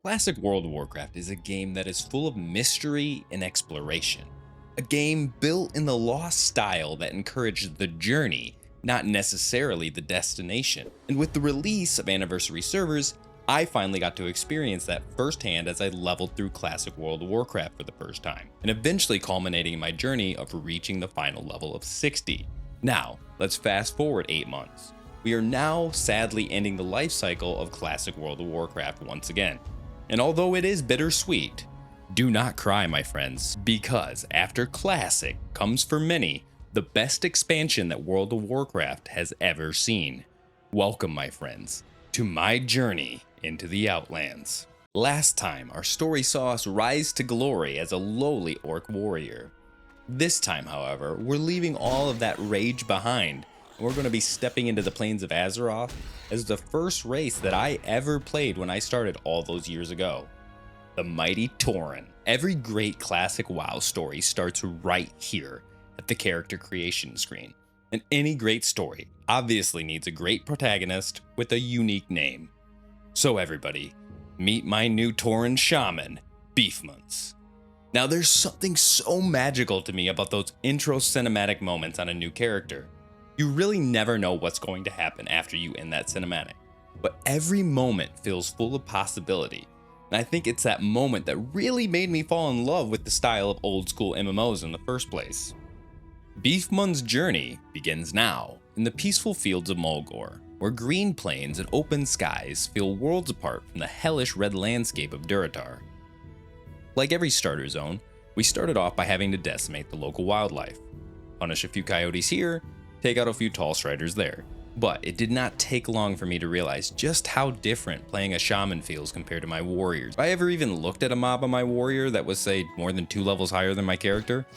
Classic World of Warcraft is a game that is full of mystery and exploration. A game built in the lost style that encouraged the journey, not necessarily the destination. And with the release of anniversary servers, I finally got to experience that firsthand as I leveled through Classic World of Warcraft for the first time, and eventually culminating in my journey of reaching the final level of 60. Now, let's fast forward 8 months. We are now sadly ending the life cycle of Classic World of Warcraft once again. And although it is bittersweet, do not cry, my friends, because after Classic comes for many the best expansion that World of Warcraft has ever seen. Welcome, my friends, to my journey into the Outlands. Last time, our story saw us rise to glory as a lowly orc warrior. This time, however, we're leaving all of that rage behind, and we're going to be stepping into the plains of Azeroth as the first race that I ever played when I started all those years ago. The mighty Tauren. Every great classic WoW story starts right here at the character creation screen. And any great story obviously needs a great protagonist with a unique name. So everybody, meet my new Tauren shaman, Beefmonths. Now there's something so magical to me about those intro cinematic moments on a new character. You really never know what's going to happen after you end that cinematic, but every moment feels full of possibility. And I think it's that moment that really made me fall in love with the style of old school MMOs in the first place. Beefmonth's journey begins now in the peaceful fields of Mulgore, where green plains and open skies feel worlds apart from the hellish red landscape of Durotar. Like every starter zone, we started off by having to decimate the local wildlife, punish a few coyotes here, take out a few tall striders there. But it did not take long for me to realize just how different playing a shaman feels compared to my warriors. If I ever even looked at a mob on my warrior that was, say, more than 2 levels higher than my character,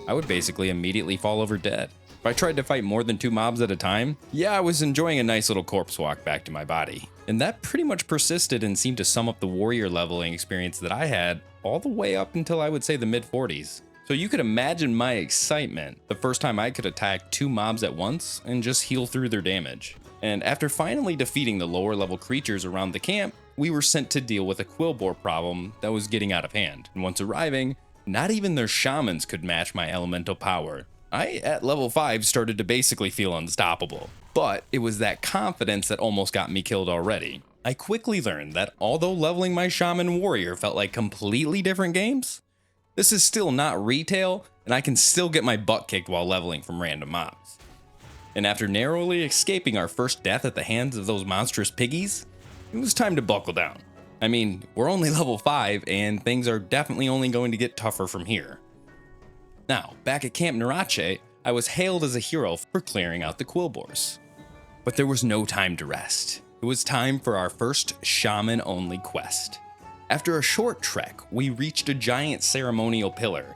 I would basically immediately fall over dead. If I tried to fight more than 2 mobs at a time, yeah, I was enjoying a nice little corpse walk back to my body. And that pretty much persisted and seemed to sum up the warrior leveling experience that I had all the way up until I would say the mid-40s. So you could imagine my excitement the first time I could attack 2 mobs at once and just heal through their damage. And after finally defeating the lower level creatures around the camp, we were sent to deal with a quillboar problem that was getting out of hand. And once arriving, not even their shamans could match my elemental power. I, at level 5, started to basically feel unstoppable. But it was that confidence that almost got me killed already. I quickly learned that although leveling my shaman warrior felt like completely different games, this is still not retail, and I can still get my butt kicked while leveling from random mobs. And after narrowly escaping our first death at the hands of those monstrous piggies, it was time to buckle down. I mean, we're only level 5, and things are definitely only going to get tougher from here. Now, back at Camp Narache, I was hailed as a hero for clearing out the quillboars. But there was no time to rest. It was time for our first shaman-only quest. After a short trek, we reached a giant ceremonial pillar,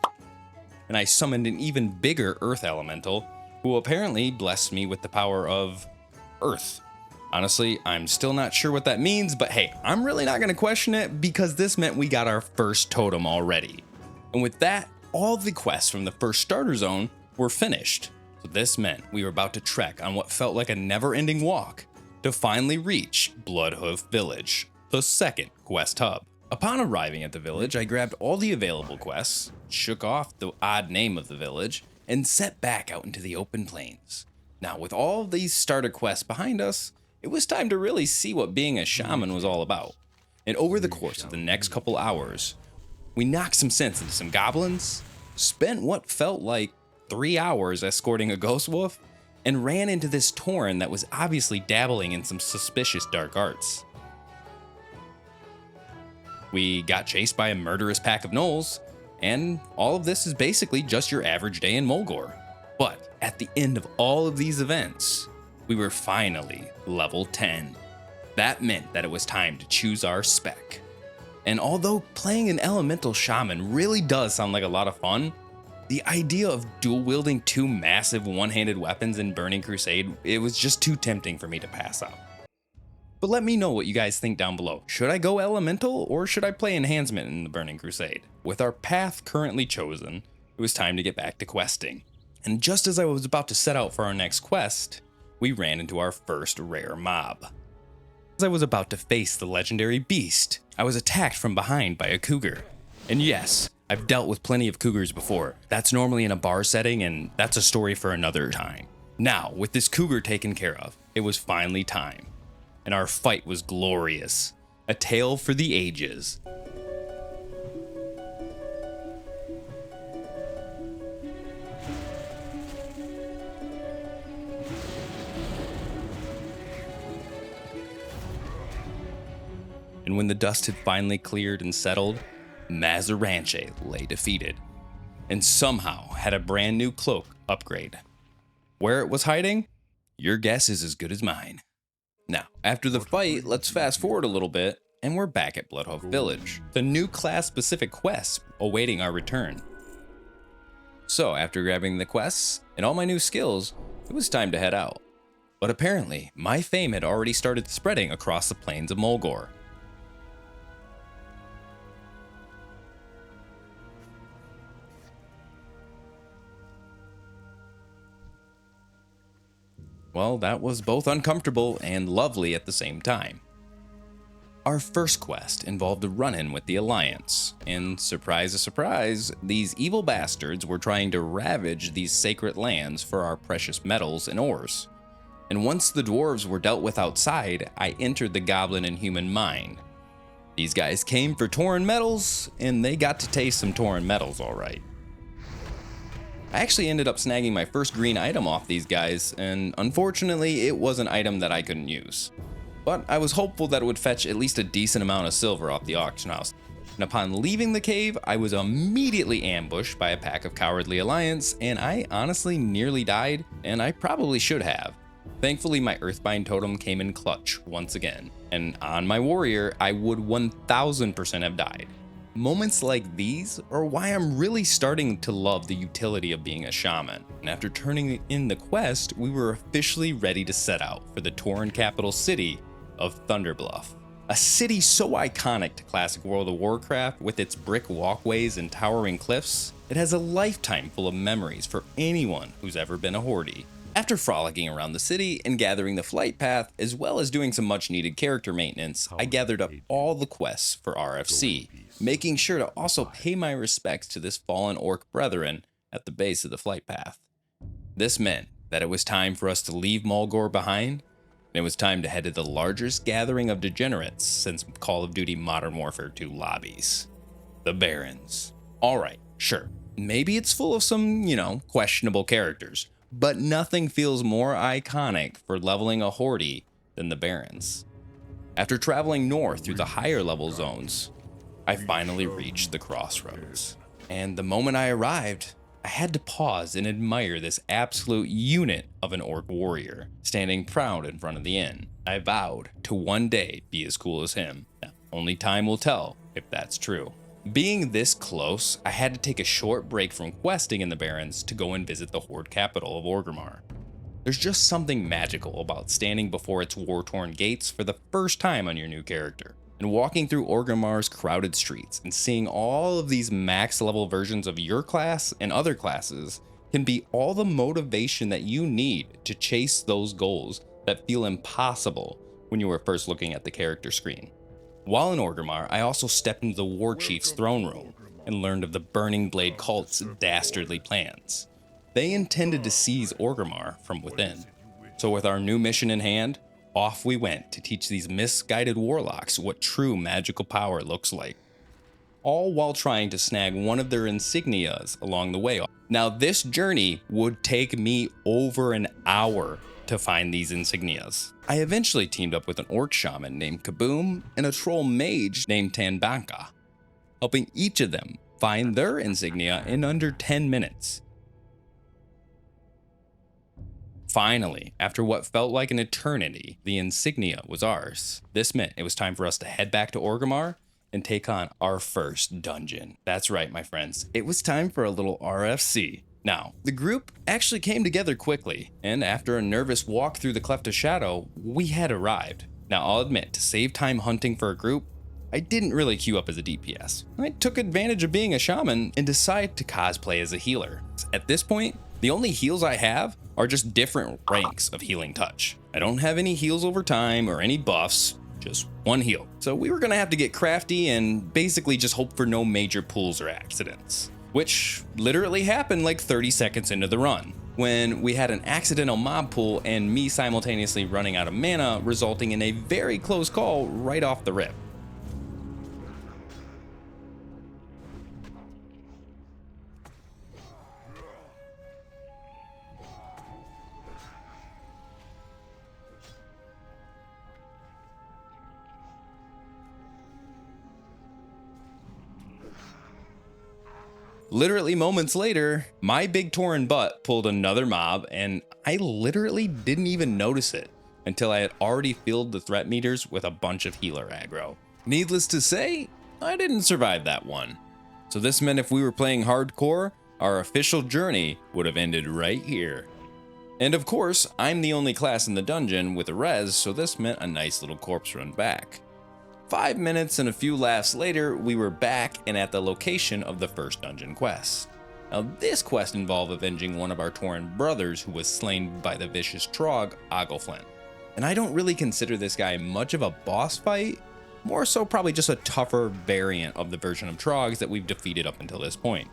and I summoned an even bigger earth elemental, who apparently blessed me with the power of earth. Honestly, I'm still not sure what that means, but hey, I'm really not going to question it because this meant we got our first totem already. And with that, all the quests from the first starter zone were finished. So this meant we were about to trek on what felt like a never-ending walk to finally reach Bloodhoof Village, the second quest hub. Upon arriving at the village, I grabbed all the available quests, shook off the odd name of the village, and set back out into the open plains. Now, with all these starter quests behind us, it was time to really see what being a shaman was all about. And over the course of the next couple hours, we knocked some sense into some goblins, spent what felt like 3 hours escorting a ghost wolf, and ran into this Tauren that was obviously dabbling in some suspicious dark arts. We got chased by a murderous pack of gnolls, and all of this is basically just your average day in Mulgore. But at the end of all of these events, we were finally level 10. That meant that it was time to choose our spec. And although playing an elemental shaman really does sound like a lot of fun, the idea of dual-wielding 2 massive one-handed weapons in Burning Crusade, it was just too tempting for me to pass up. But let me know what you guys think down below. Should I go elemental or should I play enhancement in the Burning Crusade? With our path currently chosen, it was time to get back to questing. And just as I was about to set out for our next quest, we ran into our first rare mob. As I was about to face the legendary beast, I was attacked from behind by a cougar. And yes, I've dealt with plenty of cougars before. That's normally in a bar setting, and that's a story for another time. Now, with this cougar taken care of, it was finally time. And our fight was glorious. A tale for the ages. And when the dust had finally cleared and settled, Mazaranche lay defeated, and somehow had a brand new cloak upgrade. Where it was hiding? Your guess is as good as mine. Now, after the fight, let's fast forward a little bit, and we're back at Bloodhoof Village, the new class-specific quests awaiting our return. So, after grabbing the quests and all my new skills, it was time to head out. But apparently, my fame had already started spreading across the plains of Mulgore. Well, that was both uncomfortable and lovely at the same time. Our first quest involved a run-in with the Alliance, and surprise, surprise, these evil bastards were trying to ravage these sacred lands for our precious metals and ores. And once the dwarves were dealt with outside, I entered the goblin and human mine. These guys came for Tauren metals, and they got to taste some Tauren metals alright. I actually ended up snagging my first green item off these guys, and unfortunately it was an item that I couldn't use. But I was hopeful that it would fetch at least a decent amount of silver off the auction house. And upon leaving the cave, I was immediately ambushed by a pack of cowardly Alliance, and I honestly nearly died, and I probably should have. Thankfully, my Earthbind totem came in clutch once again, and on my warrior, I would 1000% have died. Moments like these are why I'm really starting to love the utility of being a shaman. And after turning in the quest, we were officially ready to set out for the Tauren capital city of Thunderbluff. A city so iconic to classic World of Warcraft with its brick walkways and towering cliffs, it has a lifetime full of memories for anyone who's ever been a Horde. After frolicking around the city and gathering the flight path, as well as doing some much needed character maintenance, I gathered up all the quests for RFC, making sure to also pay my respects to this fallen orc brethren at the base of the flight path. This meant that it was time for us to leave Mulgore behind, and it was time to head to the largest gathering of degenerates since Call of Duty Modern Warfare 2 lobbies. The Barrens. Alright, sure, maybe it's full of some, questionable characters, but nothing feels more iconic for leveling a Horde than the Barrens. After traveling north through the higher level zones, I finally reached the crossroads. And the moment I arrived, I had to pause and admire this absolute unit of an orc warrior, standing proud in front of the inn. I vowed to one day be as cool as him. Now, only time will tell if that's true. Being this close, I had to take a short break from questing in the Barrens to go and visit the Horde capital of Orgrimmar. There's just something magical about standing before its war-torn gates for the first time on your new character, and walking through Orgrimmar's crowded streets and seeing all of these max-level versions of your class and other classes can be all the motivation that you need to chase those goals that feel impossible when you were first looking at the character screen. While in Orgrimmar, I also stepped into the War Chief's throne room and learned of the Burning Blade cult's dastardly plans. They intended to seize Orgrimmar from within. So with our new mission in hand, off we went to teach these misguided warlocks what true magical power looks like. All while trying to snag one of their insignias along the way. Now this journey would take me over an hour to find these insignias. I eventually teamed up with an orc shaman named Kaboom and a troll mage named Tanbanka, helping each of them find their insignia in under 10 minutes. Finally, after what felt like an eternity, the insignia was ours. This meant it was time for us to head back to Orgrimmar and take on our first dungeon. That's right, my friends. It was time for a little RFC. Now, the group actually came together quickly, and after a nervous walk through the Cleft of Shadow, we had arrived. Now, I'll admit, to save time hunting for a group, I didn't really queue up as a DPS. I took advantage of being a shaman and decided to cosplay as a healer. At this point, the only heals I have are just different ranks of healing touch. I don't have any heals over time or any buffs, just one heal. So we were gonna have to get crafty and basically just hope for no major pools or accidents, which literally happened like 30 seconds into the run, when we had an accidental mob pool and me simultaneously running out of mana, resulting in a very close call right off the rip. Literally moments later, my big Tauren butt pulled another mob, and I literally didn't even notice it until I had already filled the threat meters with a bunch of healer aggro. Needless to say, I didn't survive that one. So this meant if we were playing hardcore, our official journey would have ended right here. And of course, I'm the only class in the dungeon with a res, so this meant a nice little corpse run back. 5 minutes and a few laughs later, we were back and at the location of the first dungeon quest. Now this quest involved avenging one of our Tauren brothers who was slain by the vicious Trogg, Ogleflint. And I don't really consider this guy much of a boss fight, more so probably just a tougher variant of the version of Troggs that we've defeated up until this point.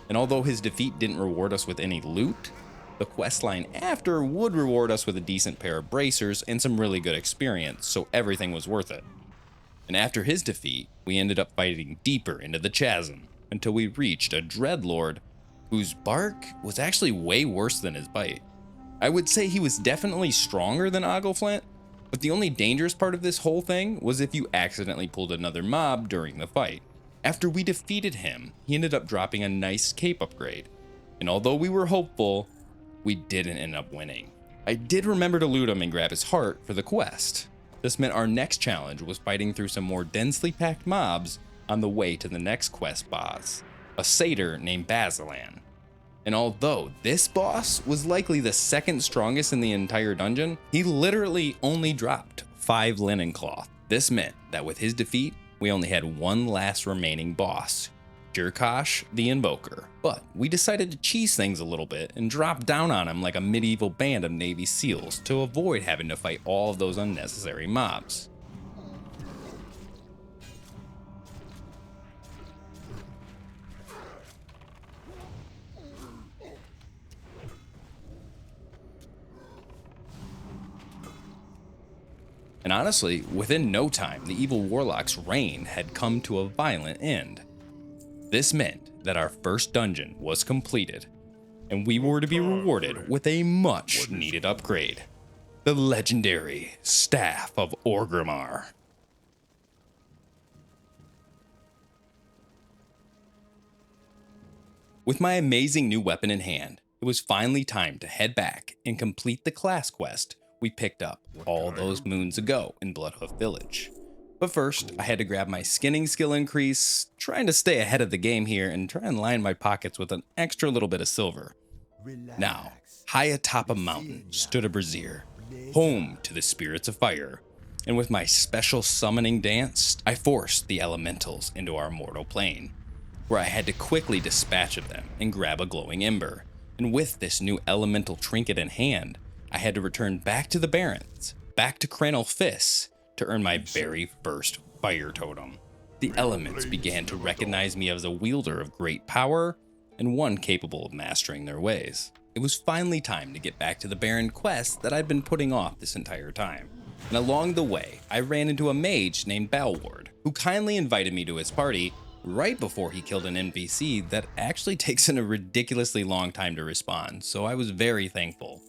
And although his defeat didn't reward us with any loot, the questline after would reward us with a decent pair of bracers and some really good experience, so everything was worth it. And after his defeat, we ended up fighting deeper into the chasm until we reached a Dreadlord whose bark was actually way worse than his bite. I would say he was definitely stronger than Ogleflint, but the only dangerous part of this whole thing was if you accidentally pulled another mob during the fight. After we defeated him, he ended up dropping a nice cape upgrade, and although we were hopeful, we didn't end up winning. I did remember to loot him and grab his heart for the quest. This meant our next challenge was fighting through some more densely packed mobs on the way to the next quest boss, a satyr named Basilan. And although this boss was likely the second strongest in the entire dungeon, he literally only dropped 5 linen cloth. This meant that with his defeat, we only had one last remaining boss, Jirkosh the Invoker. But we decided to cheese things a little bit and drop down on him like a medieval band of Navy SEALs to avoid having to fight all of those unnecessary mobs. And honestly, within no time, the evil warlock's reign had come to a violent end. This meant that our first dungeon was completed, and we were to be rewarded with a much needed upgrade, the legendary Staff of Orgrimmar. With my amazing new weapon in hand, it was finally time to head back and complete the class quest we picked up all those moons ago in Bloodhoof Village. But first, I had to grab my skinning skill increase, trying to stay ahead of the game here and try and line my pockets with an extra little bit of silver. Now, high atop a mountain stood a brazier, home to the spirits of fire, and with my special summoning dance, I forced the elementals into our mortal plane, where I had to quickly dispatch of them and grab a glowing ember. And with this new elemental trinket in hand, I had to return back to the Barrens, back to Cranel Fiss, to earn my very first fire totem. The elements began to recognize me as a wielder of great power and one capable of mastering their ways. It was finally time to get back to the Baron quest that I'd been putting off this entire time. And along the way, I ran into a mage named Balward, who kindly invited me to his party right before he killed an NPC that actually takes a ridiculously long time to respond, so I was very thankful.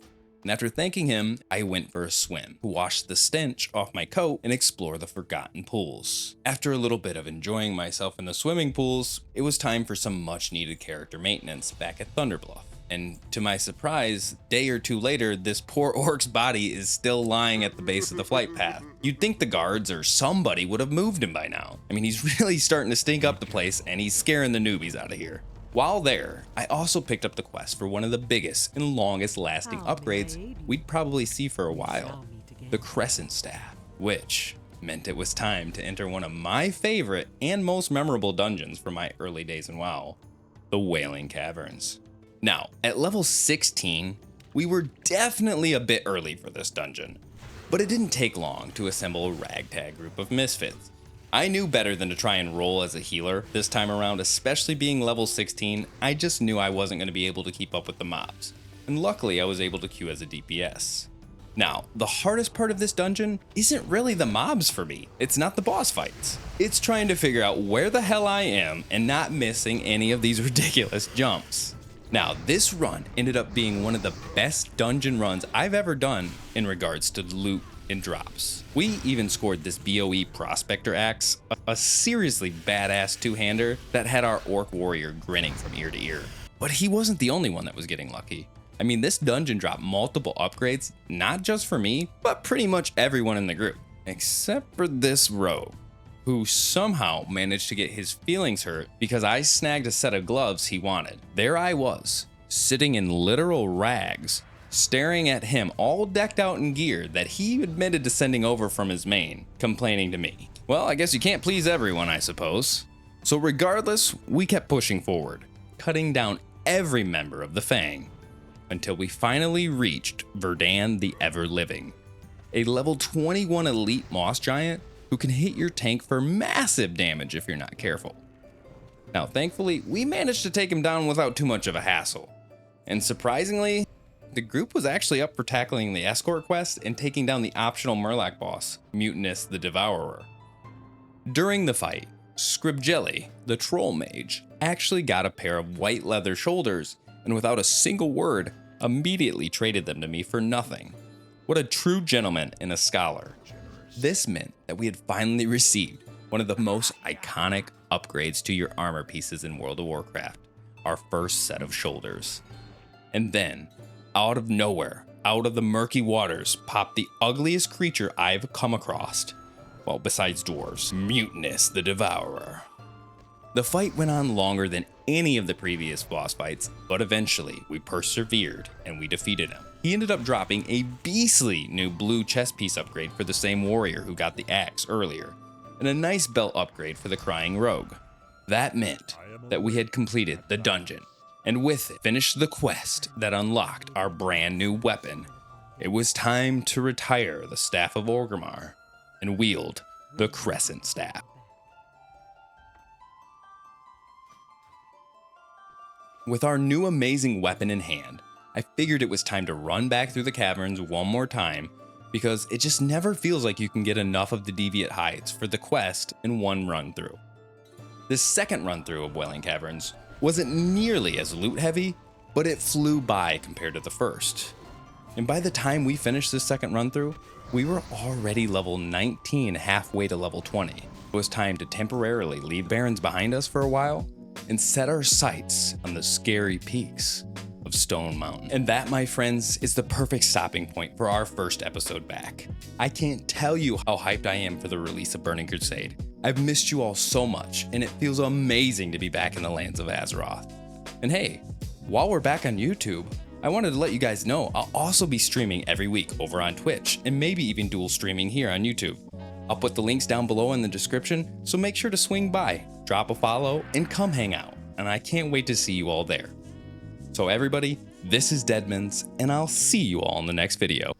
And after thanking him, I went for a swim, wash the stench off my coat, and explore the forgotten pools. After a little bit of enjoying myself in the swimming pools, it was time for some much needed character maintenance back at Thunderbluff. And to my surprise, a day or two later, this poor orc's body is still lying at the base of the flight path. You'd think the guards or somebody would have moved him by now. I mean, he's really starting to stink up the place and he's scaring the newbies out of here. While there, I also picked up the quest for one of the biggest and longest lasting upgrades we'd probably see for a while, the Crescent Staff, which meant it was time to enter one of my favorite and most memorable dungeons from my early days in WoW, the Wailing Caverns. Now, at level 16, we were definitely a bit early for this dungeon, But it didn't take long to assemble a ragtag group of misfits. I knew better than to try and roll as a healer this time around, especially being level 16. I just knew I wasn't going to be able to keep up with the mobs, and luckily I was able to queue as a DPS. Now, the hardest part of this dungeon isn't really the mobs for me. It's not the boss fights. It's trying to figure out where the hell I am and not missing any of these ridiculous jumps. Now, this run ended up being one of the best dungeon runs I've ever done in regards to loot and drops. We even scored this BOE Prospector Axe, a seriously badass two-hander that had our Orc Warrior grinning from ear to ear. But he wasn't the only one that was getting lucky. I mean, this dungeon dropped multiple upgrades, not just for me, but pretty much everyone in the group, except for this rogue, who somehow managed to get his feelings hurt because I snagged a set of gloves he wanted. There I was, sitting in literal rags, staring at him all decked out in gear that he admitted to sending over from his main, complaining to me. Well, I guess you can't please everyone, I suppose. So regardless, we kept pushing forward, cutting down every member of the Fang, until we finally reached Verdan the Ever-Living, a level 21 elite moss giant who can hit your tank for massive damage if you're not careful. Now, thankfully, we managed to take him down without too much of a hassle. And surprisingly, the group was actually up for tackling the escort quest and taking down the optional Murloc boss, Mutinous the Devourer. During the fight, Scribjelly, the troll mage, actually got a pair of white leather shoulders and without a single word, immediately traded them to me for nothing. What a true gentleman and a scholar. This meant that we had finally received one of the most iconic upgrades to your armor pieces in World of Warcraft, our first set of shoulders. And then, out of nowhere, out of the murky waters, popped the ugliest creature I've come across. Well, besides dwarves, Mutinous the Devourer. The fight went on longer than any of the previous boss fights, but eventually we persevered and we defeated him. He ended up dropping a beastly new blue chest piece upgrade for the same warrior who got the axe earlier, and a nice belt upgrade for the crying rogue. That meant that we had completed the dungeon, and with it finished the quest that unlocked our brand new weapon. It was time to retire the Staff of Orgrimmar and wield the Crescent Staff. With our new amazing weapon in hand, I figured it was time to run back through the caverns one more time, because it just never feels like you can get enough of the Deviate Hides for the quest in one run through. This second run through of Wailing Caverns wasn't nearly as loot heavy, but it flew by compared to the first. And by the time we finished this second run through, we were already level 19, halfway to level 20. It was time to temporarily leave Barrens behind us for a while and set our sights on the scary peaks of Stone Mountain. And that, my friends, is the perfect stopping point for our first episode back. I can't tell you how hyped I am for the release of Burning Crusade. I've missed you all so much, and it feels amazing to be back in the lands of Azeroth. And hey, while we're back on YouTube, I wanted to let you guys know I'll also be streaming every week over on Twitch, and maybe even dual streaming here on YouTube. I'll put the links down below in the description, so make sure to swing by, drop a follow, and come hang out, and I can't wait to see you all there. So everybody, this is Deadmans, and I'll see you all in the next video.